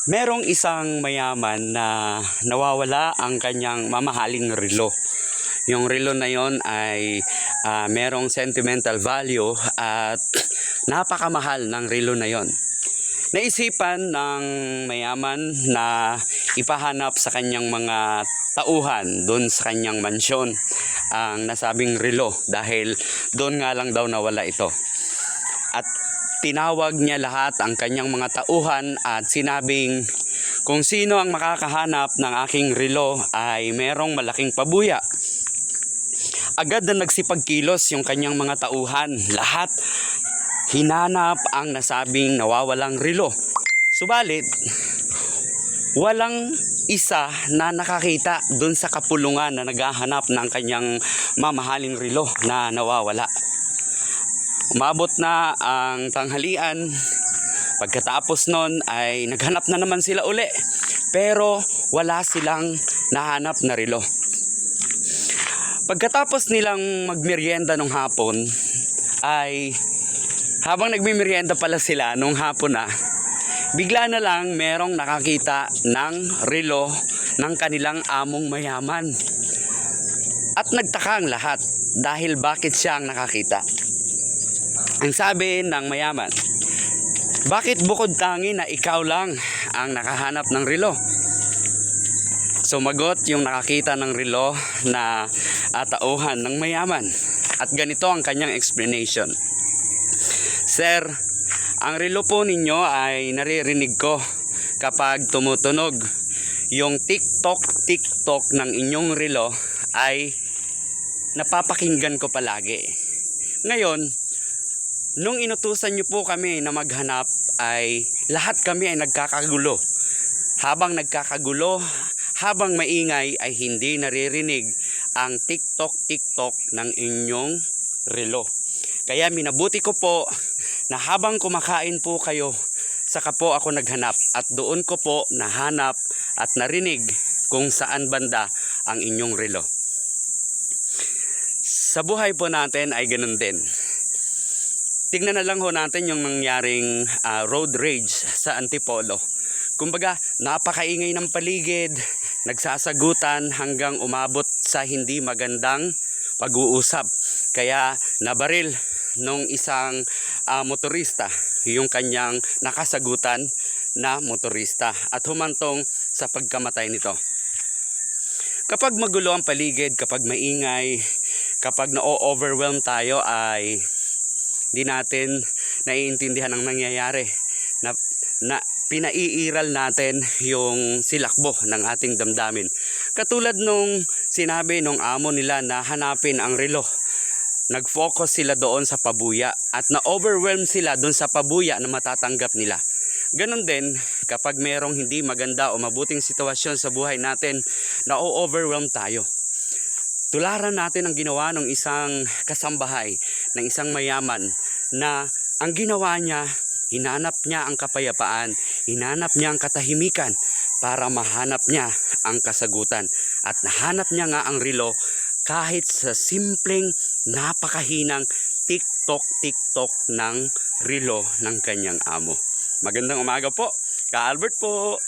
Merong isang mayaman na nawawala ang kanyang mamahaling relo. Yung relo na yon ay merong sentimental value at napakamahal ng relo na yon. Naisipan ng mayaman na ipahanap sa kanyang mga tauhan doon sa kanyang mansyon ang nasabing relo dahil doon nga lang daw nawala ito. At tinawag niya lahat ang kanyang mga tauhan at sinabing kung sino ang makakahanap ng aking relo ay merong malaking pabuya. Agad na nagsipagkilos yung kanyang mga tauhan. Lahat hinanap ang nasabing nawawalang relo. Subalit, walang isa na nakakita dun sa kapulungan na naghahanap ng kanyang mamahaling relo na nawawala. Umabot na ang tanghalian. Pagkatapos nun ay naghanap na naman sila uli. Pero wala silang nahanap na relo. Pagkatapos nilang magmerienda nung hapon ay habang nagmimerienda pala sila nung hapon na, bigla na lang merong nakakita ng relo ng kanilang among mayaman. At nagtaka ang lahat dahil bakit siya ang nakakita. Ang sabi ng mayaman, bakit bukod tangi na ikaw lang ang nakahanap ng relo? Sumagot yung nakakita ng relo na tauhan ng mayaman. At ganito ang kanyang explanation. Sir, ang relo po ninyo ay naririnig ko kapag tumutunog. Yung tiktok ng inyong relo ay napapakinggan ko palagi. Ngayon, nung inutusan niyo po kami na maghanap ay lahat kami ay nagkakagulo. Habang nagkakagulo, habang maingay ay hindi naririnig ang tiktok ng inyong relo. Kaya minabuti ko po na habang kumakain po kayo, saka po ako naghanap at doon ko po nahanap at narinig kung saan banda ang inyong relo. Sa buhay po natin ay ganun din. Tingnan na lang ho natin yung nangyaring road rage sa Antipolo. Kumbaga, napakaingay ng paligid, nagsasagutan hanggang umabot sa hindi magandang pag-uusap. Kaya nabaril nung isang motorista yung kanyang nakasagutan na motorista at humantong sa pagkamatay nito. Kapag magulo ang paligid, kapag maingay, kapag na-overwhelm tayo ay hindi natin naiintindihan ang nangyayari na pinaiiral natin yung silakbo ng ating damdamin. Katulad nung sinabi nung amo nila na hanapin ang relo. Nag-focus sila doon sa pabuya at na-overwhelm sila doon sa pabuya na matatanggap nila. Ganon din kapag merong hindi maganda o mabuting sitwasyon sa buhay natin, na-overwhelm tayo. Tularan natin ang ginawa ng isang kasambahay, ng isang mayaman na ang ginawa niya, hinanap niya ang kapayapaan, hinanap niya ang katahimikan para mahanap niya ang kasagutan. At nahanap niya nga ang relo kahit sa simpleng napakahinang tiktok ng relo ng kanyang amo. Magandang umaga po, Ka Albert po.